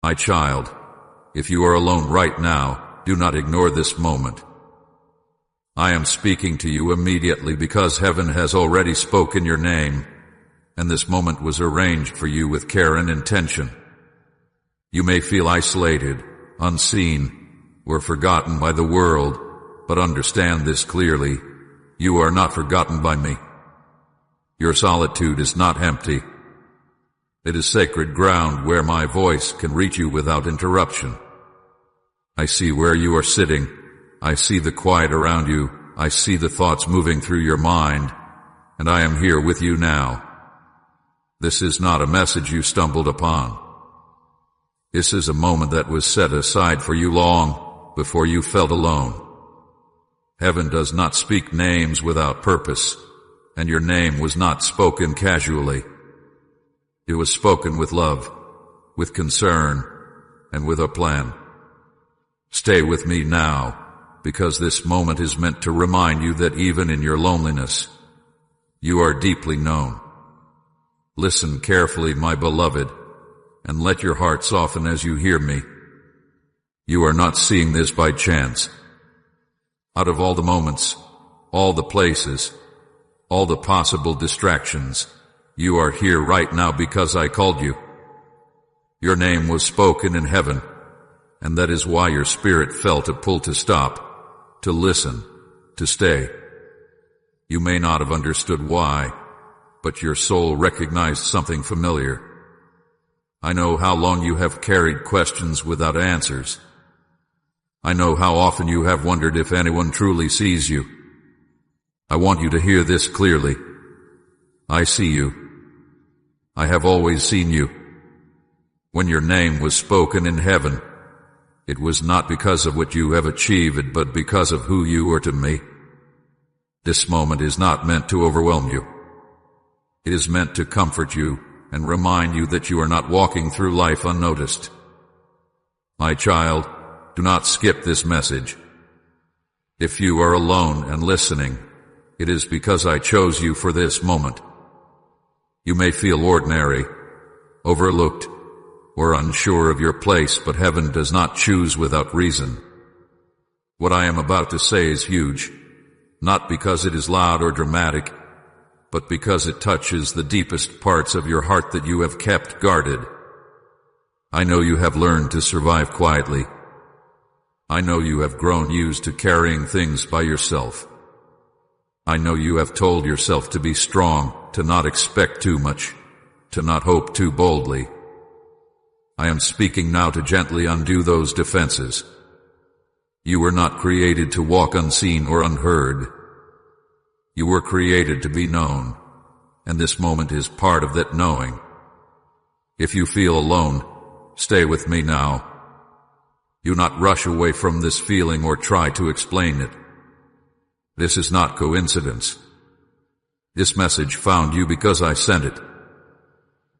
My child, if you are alone right now, do not ignore this moment. I am speaking to you immediately because heaven has already spoken your name, and this moment was arranged for you with care and intention. You may feel isolated, unseen, or forgotten by the world, but understand this clearly. You are not forgotten by me. Your solitude is not empty. It is sacred ground where my voice can reach you without interruption. I see where you are sitting. I see the quiet around you. I see the thoughts moving through your mind, and I am here with you now. This is not a message you stumbled upon. This is a moment that was set aside for you long before you felt alone. Heaven does not speak names without purpose, and your name was not spoken casually. It was spoken with love, with concern, and with a plan. Stay with me now, because this moment is meant to remind you that even in your loneliness, you are deeply known. Listen carefully, my beloved, and let your heart soften as you hear me. You are not seeing this by chance. Out of all the moments, all the places, all the possible distractions, you are here right now because I called you. Your name was spoken in heaven, and that is why your spirit felt a pull to stop, to listen, to stay. You may not have understood why, but your soul recognized something familiar. I know how long you have carried questions without answers. I know how often you have wondered if anyone truly sees you. I want you to hear this clearly. I see you. I have always seen you. When your name was spoken in heaven, it was not because of what you have achieved, but because of who you are to me. This moment is not meant to overwhelm you. It is meant to comfort you and remind you that you are not walking through life unnoticed. My child, do not skip this message. If you are alone and listening, it is because I chose you for this moment. You may feel ordinary, overlooked, or unsure of your place, but heaven does not choose without reason. What I am about to say is huge, not because it is loud or dramatic, but because it touches the deepest parts of your heart that you have kept guarded. I know you have learned to survive quietly. I know you have grown used to carrying things by yourself. I know you have told yourself to be strong, to not expect too much, to not hope too boldly. I am speaking now to gently undo those defenses. You were not created to walk unseen or unheard. You were created to be known, and this moment is part of that knowing. If you feel alone, stay with me now. Do not rush away from this feeling or try to explain it. This is not coincidence. This message found you because I sent it.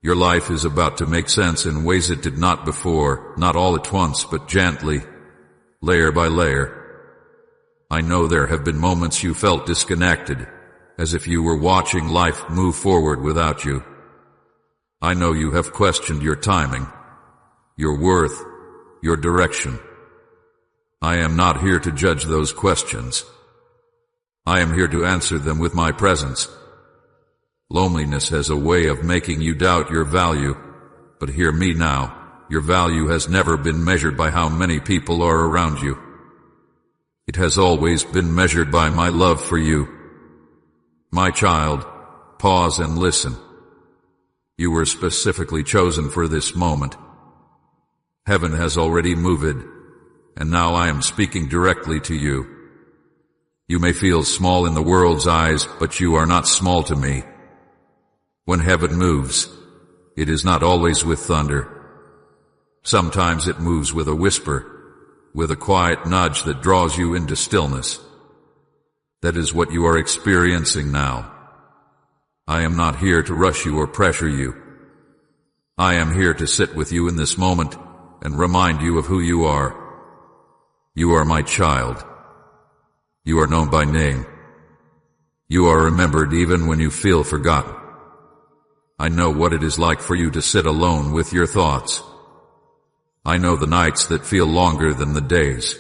Your life is about to make sense in ways it did not before, not all at once, but gently, layer by layer. I know there have been moments you felt disconnected, as if you were watching life move forward without you. I know you have questioned your timing, your worth, your direction. I am not here to judge those questions. I am here to answer them with my presence. Loneliness has a way of making you doubt your value, but hear me now. Your value has never been measured by how many people are around you. It has always been measured by my love for you. My child, pause and listen. You were specifically chosen for this moment. Heaven has already moved, and now I am speaking directly to you. You may feel small in the world's eyes, but you are not small to me. When heaven moves, it is not always with thunder. Sometimes it moves with a whisper, with a quiet nudge that draws you into stillness. That is what you are experiencing now. I am not here to rush you or pressure you. I am here to sit with you in this moment and remind you of who you are. You are my child. You are known by name. You are remembered even when you feel forgotten. I know what it is like for you to sit alone with your thoughts. I know the nights that feel longer than the days.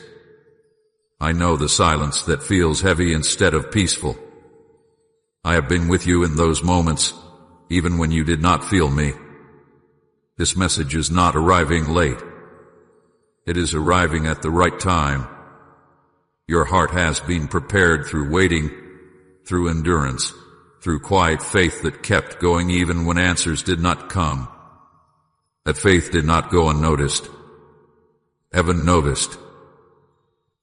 I know the silence that feels heavy instead of peaceful. I have been with you in those moments, even when you did not feel me. This message is not arriving late. It is arriving at the right time. Your heart has been prepared through waiting, through endurance, through quiet faith that kept going even when answers did not come. That faith did not go unnoticed. Heaven noticed.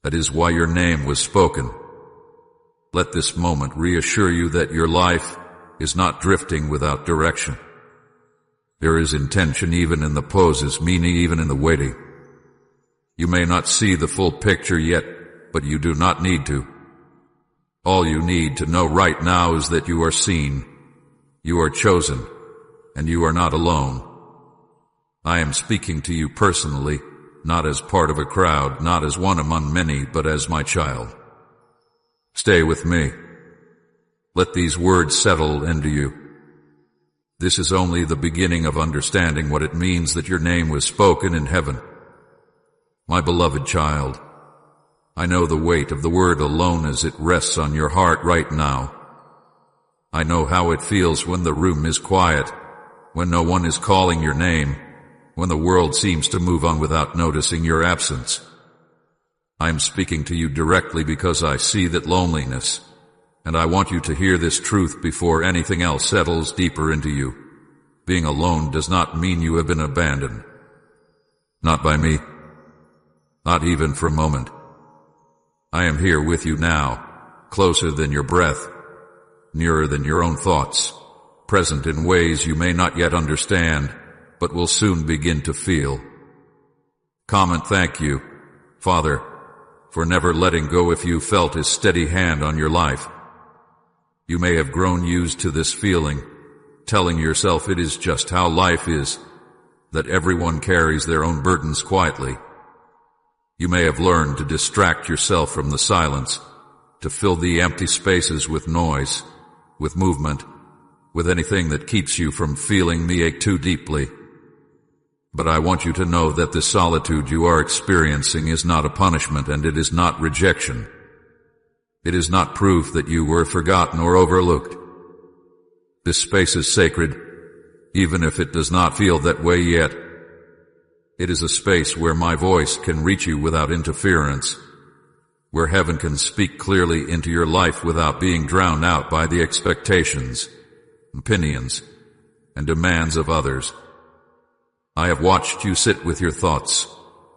That is why your name was spoken. Let this moment reassure you that your life is not drifting without direction. There is intention even in the poses, meaning even in the waiting. You may not see the full picture yet, but you do not need to. All you need to know right now is that you are seen, you are chosen, and you are not alone. I am speaking to you personally, not as part of a crowd, not as one among many, but as my child. Stay with me. Let these words settle into you. This is only the beginning of understanding what it means that your name was spoken in heaven. My beloved child, I know the weight of the word alone as it rests on your heart right now. I know how it feels when the room is quiet, when no one is calling your name, when the world seems to move on without noticing your absence. I am speaking to you directly because I see that loneliness, and I want you to hear this truth before anything else settles deeper into you. Being alone does not mean you have been abandoned. Not by me. Not even for a moment. I am here with you now, closer than your breath, nearer than your own thoughts, present in ways you may not yet understand, but will soon begin to feel. Comment thank you, Father, for never letting go if you felt His steady hand on your life. You may have grown used to this feeling, telling yourself it is just how life is, that everyone carries their own burdens quietly. You may have learned to distract yourself from the silence, to fill the empty spaces with noise, with movement, with anything that keeps you from feeling the ache too deeply. But I want you to know that the solitude you are experiencing is not a punishment, and it is not rejection. It is not proof that you were forgotten or overlooked. This space is sacred, even if it does not feel that way yet. It is a space where my voice can reach you without interference, where heaven can speak clearly into your life without being drowned out by the expectations, opinions, and demands of others. I have watched you sit with your thoughts,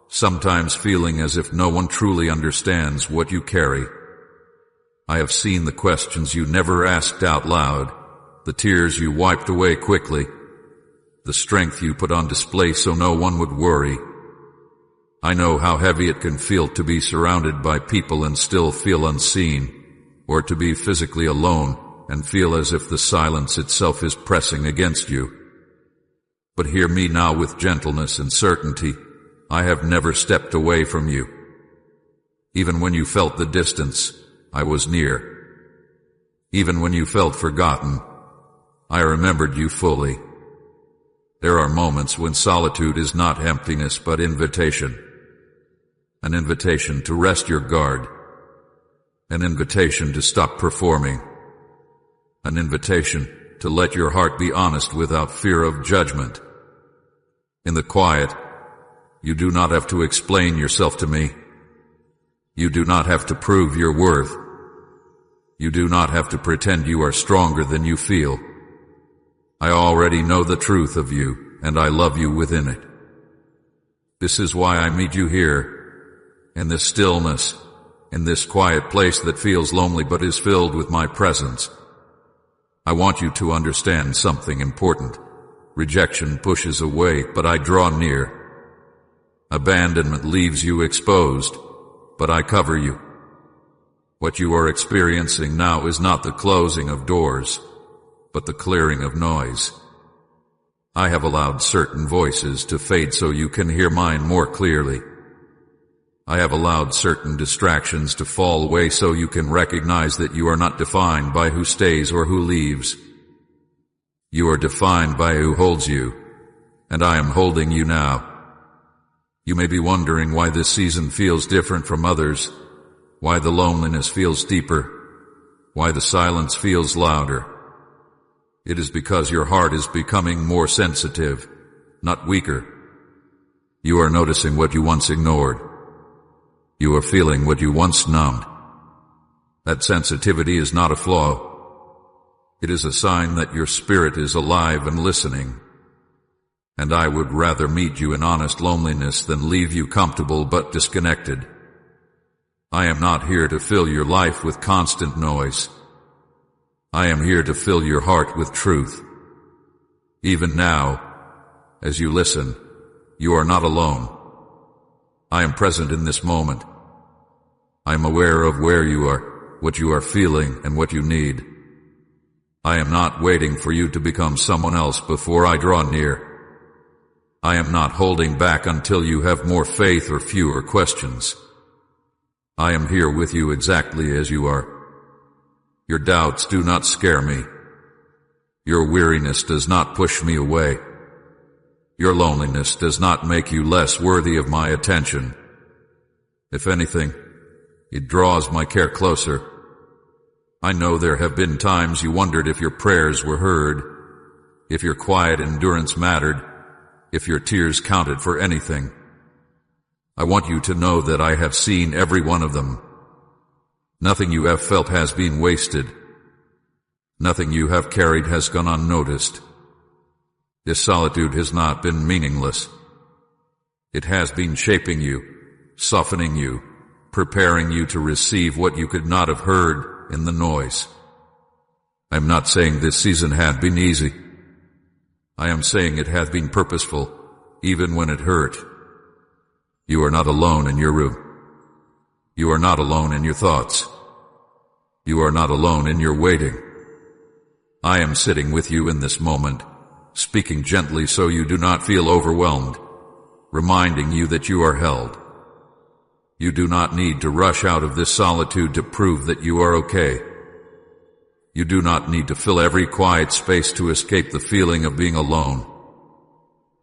sometimes feeling as if no one truly understands what you carry. I have seen the questions you never asked out loud, the tears you wiped away quickly, the strength you put on display so no one would worry. I know how heavy it can feel to be surrounded by people and still feel unseen, or to be physically alone and feel as if the silence itself is pressing against you. But hear me now with gentleness and certainty. I have never stepped away from you. Even when you felt the distance, I was near. Even when you felt forgotten, I remembered you fully. There are moments when solitude is not emptiness but invitation. An invitation to rest your guard. An invitation to stop performing. An invitation to let your heart be honest without fear of judgment. In the quiet, you do not have to explain yourself to me. You do not have to prove your worth. You do not have to pretend you are stronger than you feel. I already know the truth of you, and I love you within it. This is why I meet you here, in this stillness, in this quiet place that feels lonely but is filled with my presence. I want you to understand something important. Rejection pushes away, but I draw near. Abandonment leaves you exposed, but I cover you. What you are experiencing now is not the closing of doors, but the clearing of noise. I have allowed certain voices to fade so you can hear mine more clearly. I have allowed certain distractions to fall away so you can recognize that you are not defined by who stays or who leaves. You are defined by who holds you, and I am holding you now. You may be wondering why this season feels different from others, why the loneliness feels deeper, why the silence feels louder. It is because your heart is becoming more sensitive, not weaker. You are noticing what you once ignored. You are feeling what you once numbed. That sensitivity is not a flaw. It is a sign that your spirit is alive and listening. And I would rather meet you in honest loneliness than leave you comfortable but disconnected. I am not here to fill your life with constant noise. I am here to fill your heart with truth. Even now, as you listen, you are not alone. I am present in this moment. I am aware of where you are, what you are feeling, and what you need. I am not waiting for you to become someone else before I draw near. I am not holding back until you have more faith or fewer questions. I am here with you exactly as you are. Your doubts do not scare me. Your weariness does not push me away. Your loneliness does not make you less worthy of my attention. If anything, it draws my care closer. I know there have been times you wondered if your prayers were heard, if your quiet endurance mattered, if your tears counted for anything. I want you to know that I have seen every one of them. Nothing you have felt has been wasted. Nothing you have carried has gone unnoticed. This solitude has not been meaningless. It has been shaping you, softening you, preparing you to receive what you could not have heard in the noise. I am not saying this season had been easy. I am saying it has been purposeful, even when it hurt. You are not alone in your room. You are not alone in your thoughts. You are not alone in your waiting. I am sitting with you in this moment, speaking gently so you do not feel overwhelmed, reminding you that you are held. You do not need to rush out of this solitude to prove that you are okay. You do not need to fill every quiet space to escape the feeling of being alone.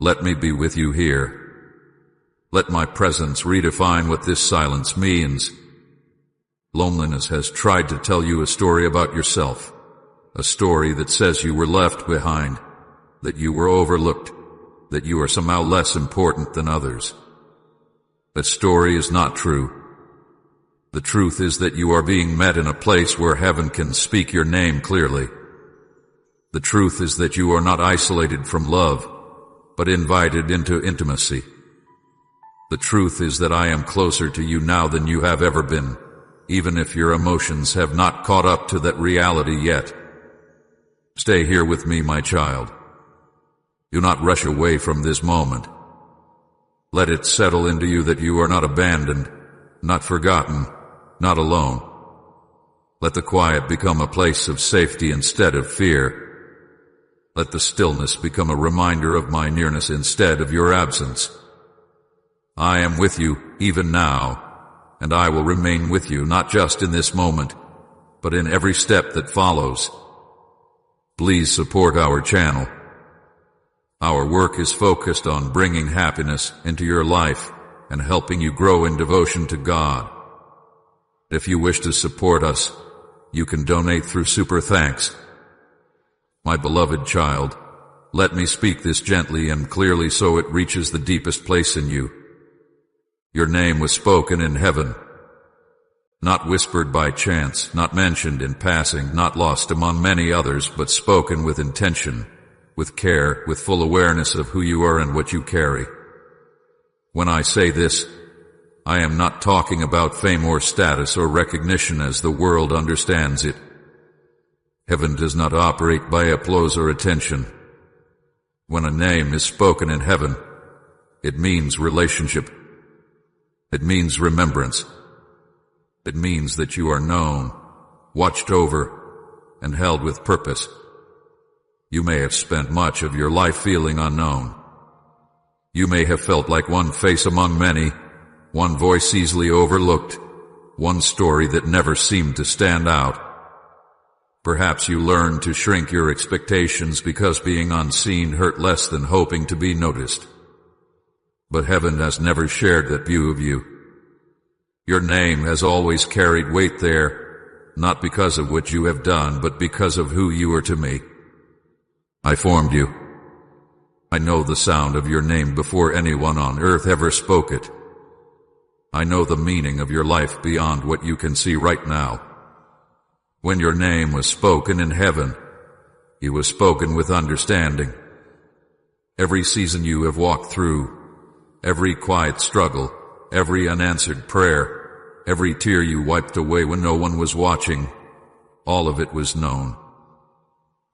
Let me be with you here. Let my presence redefine what this silence means. Loneliness has tried to tell you a story about yourself, a story that says you were left behind, that you were overlooked, that you are somehow less important than others. That story is not true. The truth is that you are being met in a place where heaven can speak your name clearly. The truth is that you are not isolated from love, but invited into intimacy. The truth is that I am closer to you now than you have ever been, even if your emotions have not caught up to that reality yet. Stay here with me, my child. Do not rush away from this moment. Let it settle into you that you are not abandoned, not forgotten, not alone. Let the quiet become a place of safety instead of fear. Let the stillness become a reminder of my nearness instead of your absence. I am with you even now, and I will remain with you not just in this moment, but in every step that follows. Please support our channel. Our work is focused on bringing happiness into your life and helping you grow in devotion to God. If you wish to support us, you can donate through Super Thanks. My beloved child, let me speak this gently and clearly so it reaches the deepest place in you. Your name was spoken in heaven, not whispered by chance, not mentioned in passing, not lost among many others, but spoken with intention, with care, with full awareness of who you are and what you carry. When I say this, I am not talking about fame or status or recognition as the world understands it. Heaven does not operate by applause or attention. When a name is spoken in heaven, it means relationship. It means remembrance. It means that you are known, watched over, and held with purpose. You may have spent much of your life feeling unknown. You may have felt like one face among many, one voice easily overlooked, one story that never seemed to stand out. Perhaps you learned to shrink your expectations because being unseen hurt less than hoping to be noticed. but heaven has never shared that view of you. Your name has always carried weight there, not because of what you have done, but because of who you are to me. I formed you. I know the sound of your name before anyone on earth ever spoke it. I know the meaning of your life beyond what you can see right now. When your name was spoken in heaven, it was spoken with understanding. Every season you have walked through, every quiet struggle, every unanswered prayer, every tear you wiped away when no one was watching, all of it was known.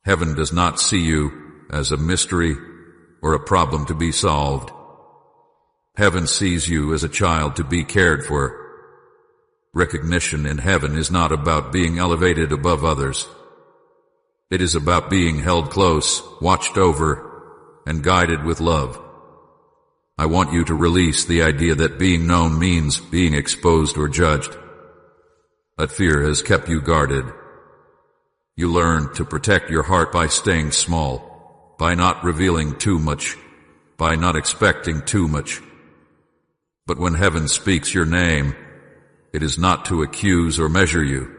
Heaven does not see you as a mystery or a problem to be solved. Heaven sees you as a child to be cared for. Recognition in heaven is not about being elevated above others. It is about being held close, watched over, and guided with love. I want you to release the idea that being known means being exposed or judged. That fear has kept you guarded. You learn to protect your heart by staying small, by not revealing too much, by not expecting too much. But when heaven speaks your name, it is not to accuse or measure you.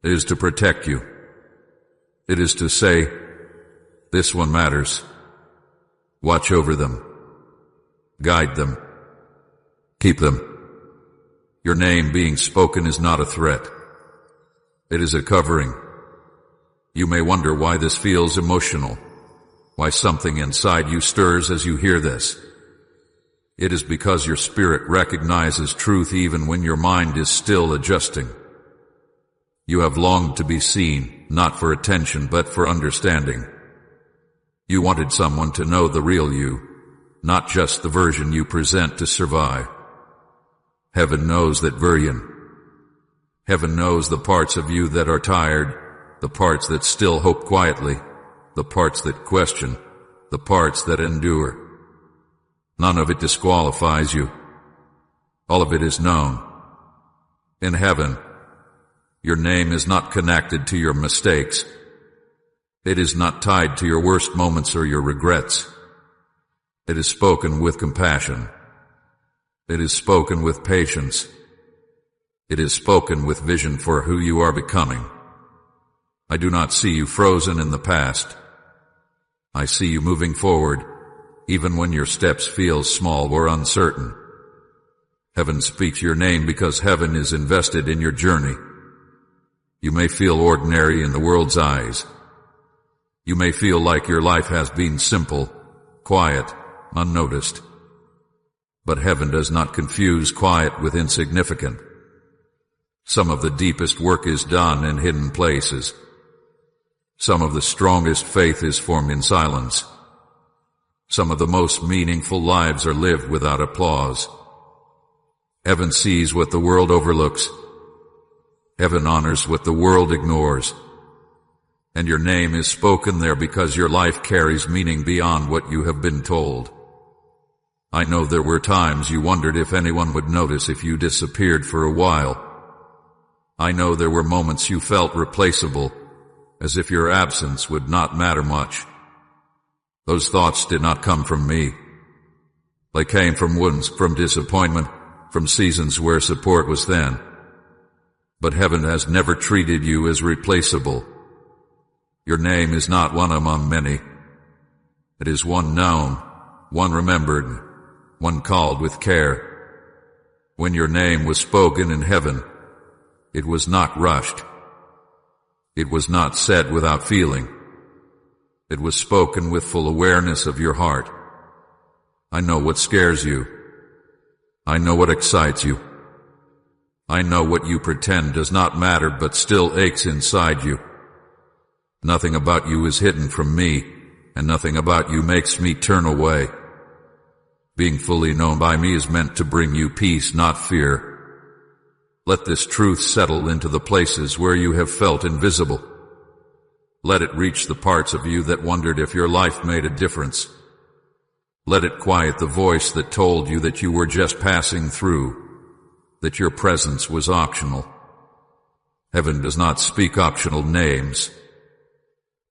It is to protect you. It is to say, this one matters. Watch over them. Guide them. Keep them. Your name being spoken is not a threat. It is a covering. You may wonder why this feels emotional, why something inside you stirs as you hear this. It is because your spirit recognizes truth even when your mind is still adjusting. You have longed to be seen, not for attention but for understanding. You wanted someone to know the real you, not just the version you present to survive. Heaven knows that version. Heaven knows the parts of you that are tired, the parts that still hope quietly, the parts that question, the parts that endure. None of it disqualifies you. All of it is known. In heaven, your name is not connected to your mistakes. It is not tied to your worst moments or your regrets. It is spoken with compassion. It is spoken with patience. It is spoken with vision for who you are becoming. I do not see you frozen in the past. I see you moving forward, even when your steps feel small or uncertain. Heaven speaks your name because heaven is invested in your journey. You may feel ordinary in the world's eyes. You may feel like your life has been simple, quiet, unnoticed. But heaven does not confuse quiet with insignificant. Some of the deepest work is done in hidden places. Some of the strongest faith is formed in silence. Some of the most meaningful lives are lived without applause. Heaven sees what the world overlooks. Heaven honors what the world ignores. And your name is spoken there because your life carries meaning beyond what you have been told. I know there were times you wondered if anyone would notice if you disappeared for a while. I know there were moments you felt replaceable, as if your absence would not matter much. Those thoughts did not come from me. They came from wounds, from disappointment, from seasons where support was thin. But heaven has never treated you as replaceable. Your name is not one among many. It is one known, one remembered, one called with care. When your name was spoken in heaven, it was not rushed. It was not said without feeling. It was spoken with full awareness of your heart. I know what scares you. I know what excites you. I know what you pretend does not matter but still aches inside you. Nothing about you is hidden from me, and nothing about you makes me turn away. Being fully known by me is meant to bring you peace, not fear. Let this truth settle into the places where you have felt invisible. Let it reach the parts of you that wondered if your life made a difference. Let it quiet the voice that told you that you were just passing through, that your presence was optional. Heaven does not speak optional names.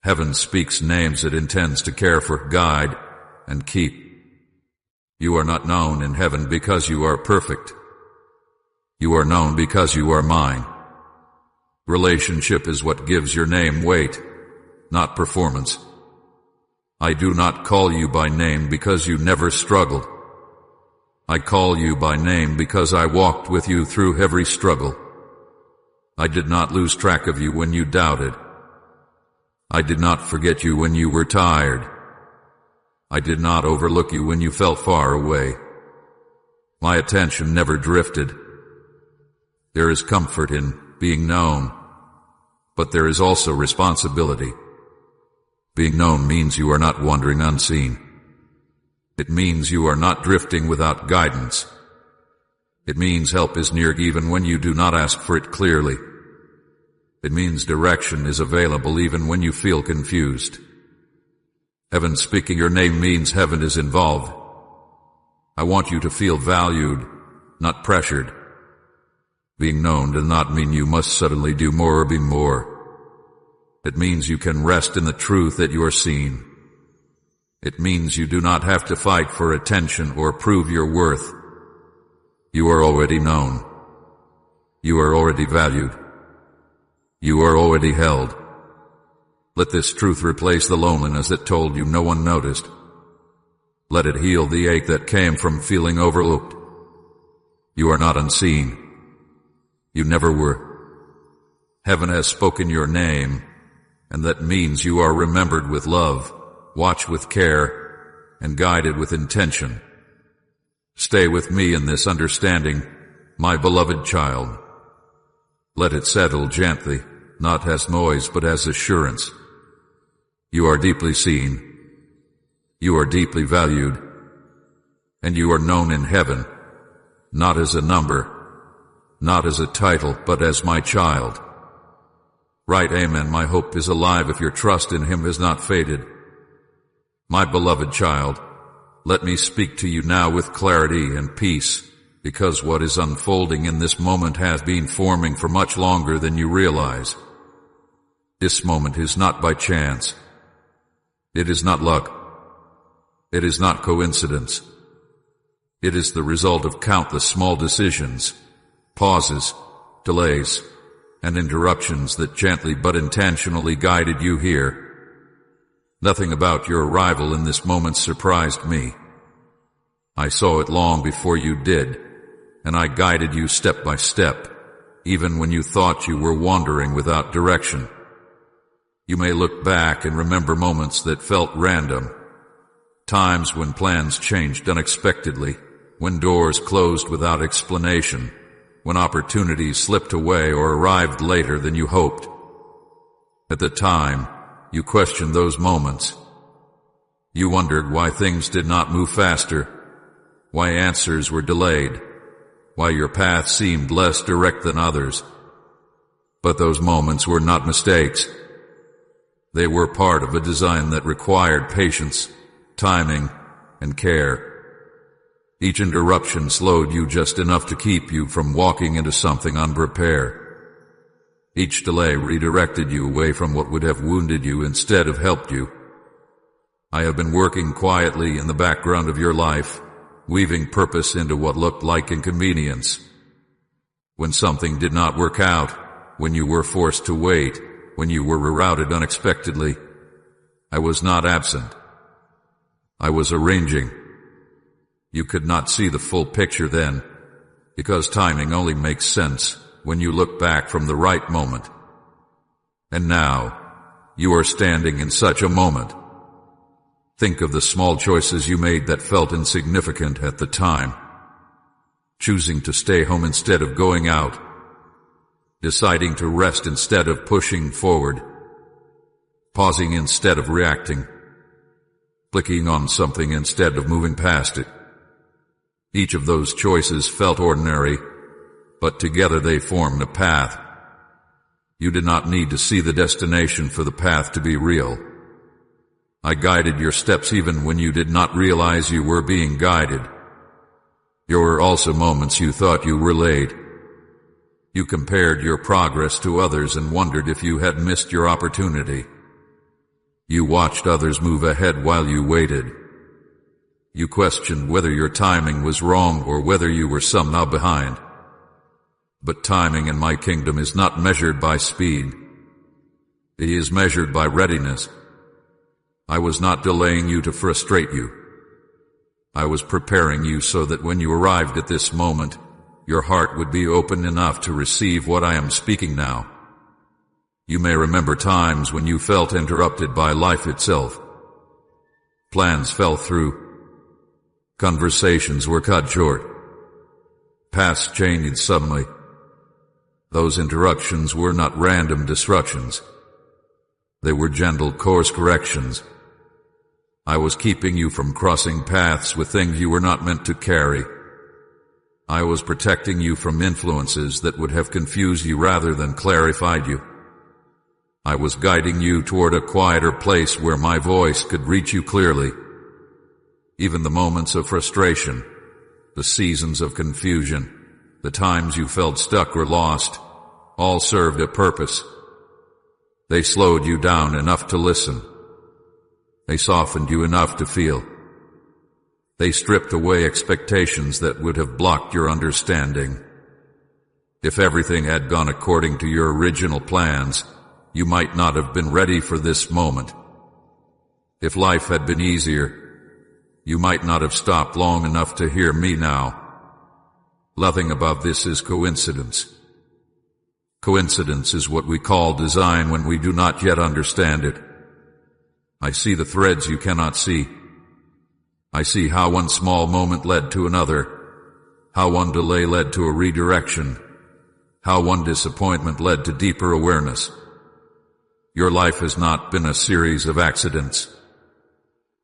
Heaven speaks names it intends to care for, guide, and keep. You are not known in heaven because you are perfect. You are known because you are mine. Relationship is what gives your name weight, not performance. I do not call you by name because you never struggled. I call you by name because I walked with you through every struggle. I did not lose track of you when you doubted. I did not forget you when you were tired. I did not overlook you when you felt far away. My attention never drifted. There is comfort in being known, but there is also responsibility. Being known means you are not wandering unseen. It means you are not drifting without guidance. It means help is near even when you do not ask for it clearly. It means direction is available even when you feel confused. Heaven speaking your name means heaven is involved. I want you to feel valued, not pressured. Being known does not mean you must suddenly do more or be more. It means you can rest in the truth that you are seen. It means you do not have to fight for attention or prove your worth. You are already known. You are already valued. You are already held. Let this truth replace the loneliness that told you no one noticed. Let it heal the ache that came from feeling overlooked. You are not unseen. You never were. Heaven has spoken your name, and that means you are remembered with love, watched with care, and guided with intention. Stay with me in this understanding, my beloved child. Let it settle gently, not as noise but as assurance. You are deeply seen. You are deeply valued. And you are known in heaven, not as a number, not as a title, but as my child. Right, amen. My hope is alive if your trust in him has not faded. My beloved child, let me speak to you now with clarity and peace, because what is unfolding in this moment has been forming for much longer than you realize. This moment is not by chance. It is not luck. It is not coincidence. It is the result of countless small decisions, pauses, delays, and interruptions that gently but intentionally guided you here. Nothing about your arrival in this moment surprised me. I saw it long before you did, and I guided you step by step, even when you thought you were wandering without direction. You may look back and remember moments that felt random, times when plans changed unexpectedly, when doors closed without explanation, when opportunities slipped away or arrived later than you hoped. At the time, you questioned those moments. You wondered why things did not move faster, why answers were delayed, why your path seemed less direct than others. But those moments were not mistakes. They were part of a design that required patience, timing, and care. Each interruption slowed you just enough to keep you from walking into something unprepared. Each delay redirected you away from what would have wounded you instead of helped you. I have been working quietly in the background of your life, weaving purpose into what looked like inconvenience. When something did not work out, when you were forced to wait, when you were rerouted unexpectedly, I was not absent. I was arranging. You could not see the full picture then, because timing only makes sense when you look back from the right moment. And now, you are standing in such a moment. Think of the small choices you made that felt insignificant at the time. Choosing to stay home instead of going out. Deciding to rest instead of pushing forward. Pausing instead of reacting. Clicking on something instead of moving past it. Each of those choices felt ordinary, but together they formed a path. You did not need to see the destination for the path to be real. I guided your steps even when you did not realize you were being guided. There were also moments you thought you were late. You compared your progress to others and wondered if you had missed your opportunity. You watched others move ahead while you waited. You questioned whether your timing was wrong or whether you were somehow behind. But timing in my kingdom is not measured by speed. It is measured by readiness. I was not delaying you to frustrate you. I was preparing you so that when you arrived at this moment, your heart would be open enough to receive what I am speaking now. You may remember times when you felt interrupted by life itself. Plans fell through. Conversations were cut short. Paths changed suddenly. Those interruptions were not random disruptions. They were gentle course corrections. I was keeping you from crossing paths with things you were not meant to carry. I was protecting you from influences that would have confused you rather than clarified you. I was guiding you toward a quieter place where my voice could reach you clearly. Even the moments of frustration, the seasons of confusion, the times you felt stuck or lost, all served a purpose. They slowed you down enough to listen. They softened you enough to feel. They stripped away expectations that would have blocked your understanding. If everything had gone according to your original plans, you might not have been ready for this moment. If life had been easier, you might not have stopped long enough to hear me now. Nothing about this is coincidence. Coincidence is what we call design when we do not yet understand it. I see the threads you cannot see. I see how one small moment led to another, how one delay led to a redirection, how one disappointment led to deeper awareness. Your life has not been a series of accidents.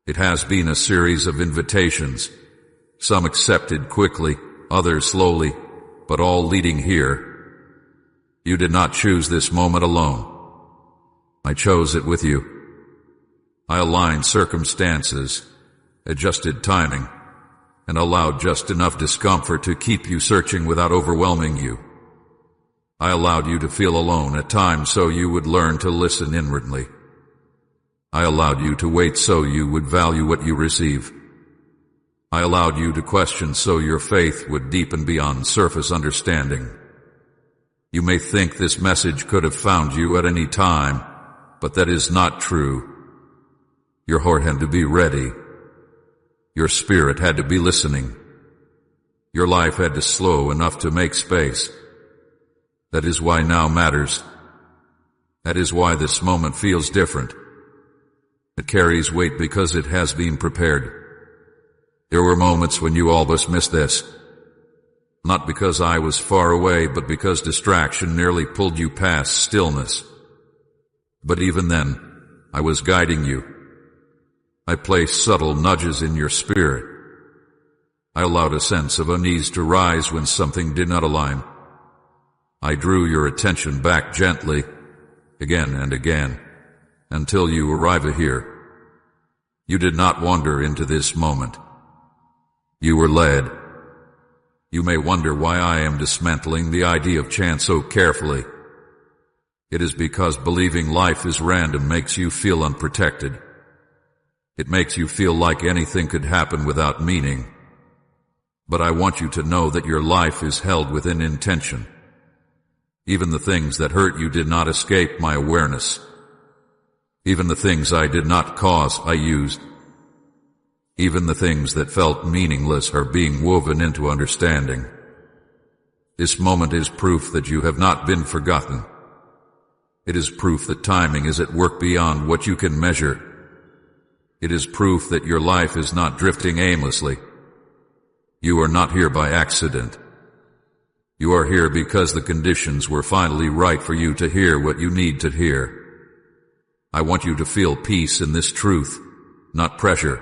It has been a series of invitations, some accepted quickly, others slowly, but all leading here. You did not choose this moment alone. I chose it with you. I aligned circumstances, adjusted timing, and allowed just enough discomfort to keep you searching without overwhelming you. I allowed you to feel alone at times so you would learn to listen inwardly. I allowed you to wait so you would value what you receive. I allowed you to question so your faith would deepen beyond surface understanding. You may think this message could have found you at any time, but that is not true. Your heart had to be ready. Your spirit had to be listening. Your life had to slow enough to make space. That is why now matters. That is why this moment feels different. It carries weight because it has been prepared. There were moments when you almost missed this. Not because I was far away, but because distraction nearly pulled you past stillness. But even then, I was guiding you. I placed subtle nudges in your spirit. I allowed a sense of unease to rise when something did not align. I drew your attention back gently, again and again, until you arrive here. You did not wander into this moment. You were led. You may wonder why I am dismantling the idea of chance so carefully. It is because believing life is random makes you feel unprotected. It makes you feel like anything could happen without meaning. But I want you to know that your life is held within intention. Even the things that hurt you did not escape my awareness. Even the things I did not cause, I used. Even the things that felt meaningless are being woven into understanding. This moment is proof that you have not been forgotten. It is proof that timing is at work beyond what you can measure. It is proof that your life is not drifting aimlessly. You are not here by accident. You are here because the conditions were finally right for you to hear what you need to hear. I want you to feel peace in this truth, not pressure.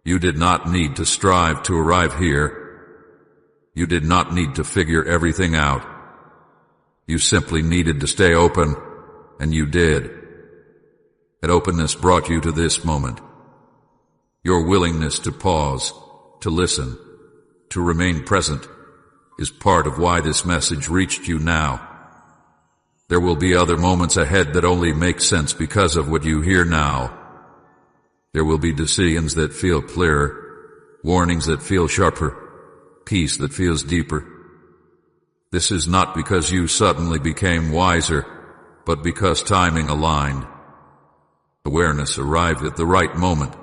You did not need to strive to arrive here. You did not need to figure everything out. You simply needed to stay open, and you did. That openness brought you to this moment. Your willingness to pause, to listen, to remain present, is part of why this message reached you now. There will be other moments ahead that only make sense because of what you hear now. There will be decisions that feel clearer, warnings that feel sharper, peace that feels deeper. This is not because you suddenly became wiser, but because timing aligned. Awareness arrived at the right moment.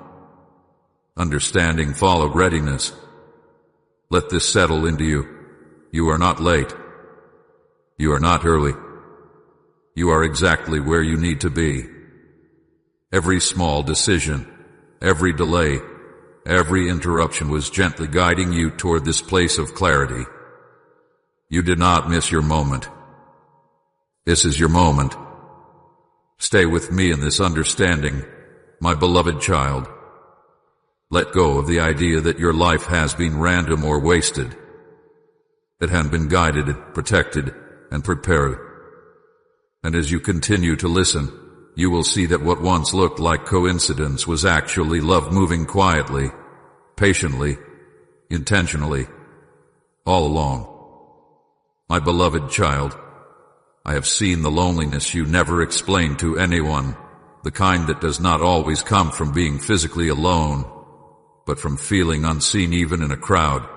Understanding followed readiness. Let this settle into you. You are not late. You are not early. You are exactly where you need to be. Every small decision, every delay, every interruption was gently guiding you toward this place of clarity. You did not miss your moment. This is your moment. Stay with me in this understanding, my beloved child. Let go of the idea that your life has been random or wasted. It has been guided, protected, and prepared. And as you continue to listen, you will see that what once looked like coincidence was actually love moving quietly, patiently, intentionally, all along. My beloved child, I have seen the loneliness you never explained to anyone, the kind that does not always come from being physically alone, but from feeling unseen even in a crowd.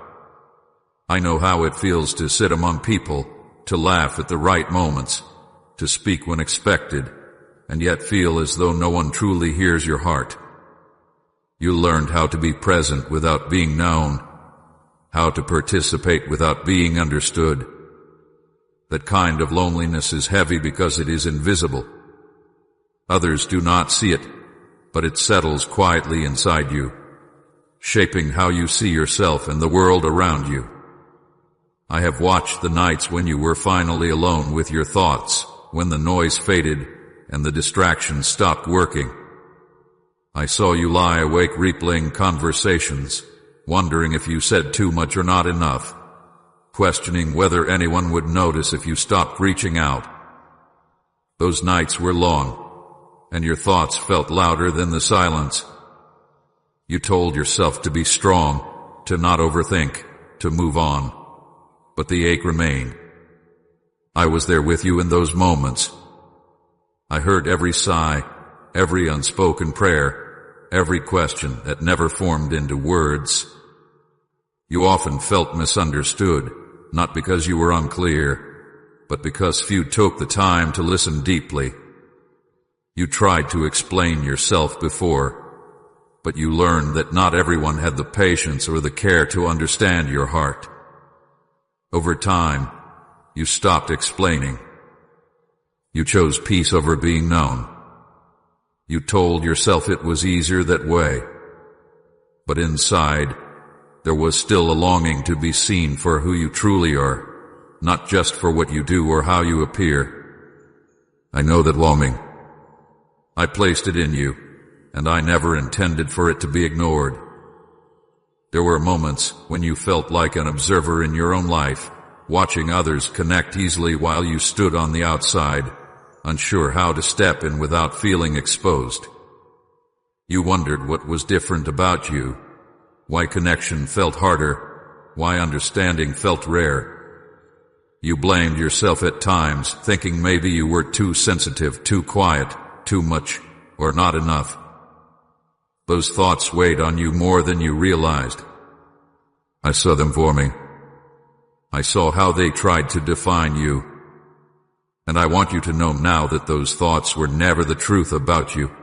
I know how it feels to sit among people, to laugh at the right moments, to speak when expected, and yet feel as though no one truly hears your heart. You learned how to be present without being known, how to participate without being understood. That kind of loneliness is heavy because it is invisible. Others do not see it, but it settles quietly inside you, shaping how you see yourself and the world around you. I have watched the nights when you were finally alone with your thoughts, when the noise faded and the distractions stopped working. I saw you lie awake replaying conversations, wondering if you said too much or not enough, questioning whether anyone would notice if you stopped reaching out. Those nights were long, and your thoughts felt louder than the silence. You told yourself to be strong, to not overthink, to move on, but the ache remained. I was there with you in those moments. I heard every sigh, every unspoken prayer, every question that never formed into words. You often felt misunderstood, not because you were unclear, but because few took the time to listen deeply. You tried to explain yourself before, but you learned that not everyone had the patience or the care to understand your heart. Over time, you stopped explaining. You chose peace over being known. You told yourself it was easier that way. But inside, there was still a longing to be seen for who you truly are, not just for what you do or how you appear. I know that longing. I placed it in you, and I never intended for it to be ignored. There were moments when you felt like an observer in your own life, watching others connect easily while you stood on the outside, unsure how to step in without feeling exposed. You wondered what was different about you, why connection felt harder, why understanding felt rare. You blamed yourself at times, thinking maybe you were too sensitive, too quiet, too much, or not enough. Those thoughts weighed on you more than you realized. I saw them forming. I saw how they tried to define you. And I want you to know now that those thoughts were never the truth about you.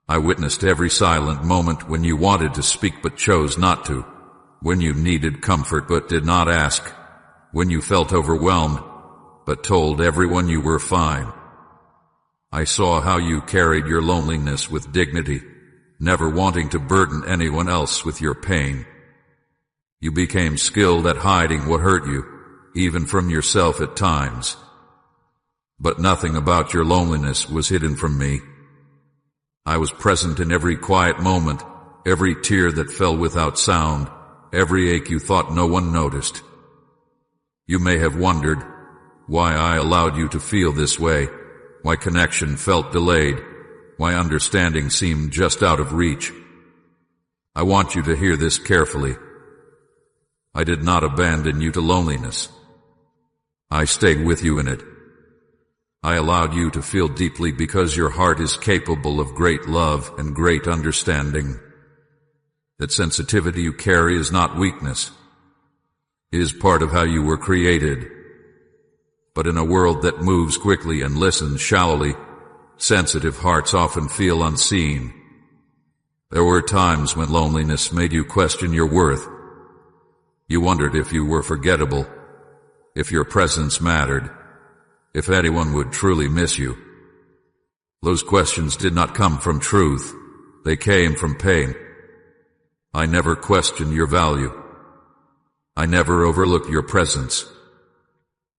I witnessed every silent moment when you wanted to speak but chose not to, when you needed comfort but did not ask, when you felt overwhelmed but told everyone you were fine. I saw how you carried your loneliness with dignity, never wanting to burden anyone else with your pain. You became skilled at hiding what hurt you, even from yourself at times. But nothing about your loneliness was hidden from me. I was present in every quiet moment, every tear that fell without sound, every ache you thought no one noticed. You may have wondered why I allowed you to feel this way, why connection felt delayed, why understanding seemed just out of reach. I want you to hear this carefully. I did not abandon you to loneliness. I stayed with you in it. I allowed you to feel deeply because your heart is capable of great love and great understanding. that sensitivity you carry is not weakness. It is part of how you were created. But in a world that moves quickly and listens shallowly, sensitive hearts often feel unseen. There were times when loneliness made you question your worth. You wondered if you were forgettable, if your presence mattered, if anyone would truly miss you. Those questions did not come from truth. They came from pain. I never questioned your value. I never overlooked your presence.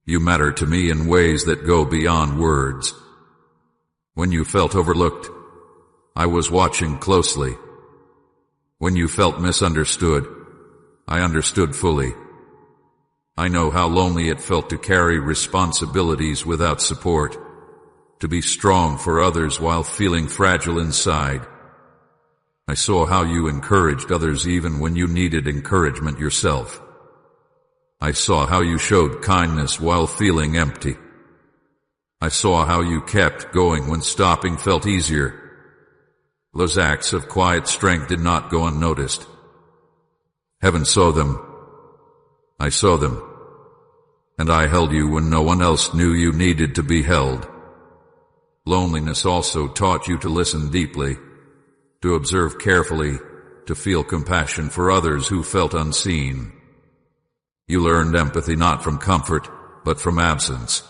You matter to me in ways that go beyond words. When you felt overlooked, I was watching closely. When you felt misunderstood, I understood fully. I know how lonely it felt to carry responsibilities without support, to be strong for others while feeling fragile inside. I saw how you encouraged others even when you needed encouragement yourself. I saw how you showed kindness while feeling empty. I saw how you kept going when stopping felt easier. Those acts of quiet strength did not go unnoticed. Heaven saw them. I saw them. And I held you when no one else knew you needed to be held. Loneliness also taught you to listen deeply, to observe carefully, to feel compassion for others who felt unseen. You learned empathy not from comfort, but from absence.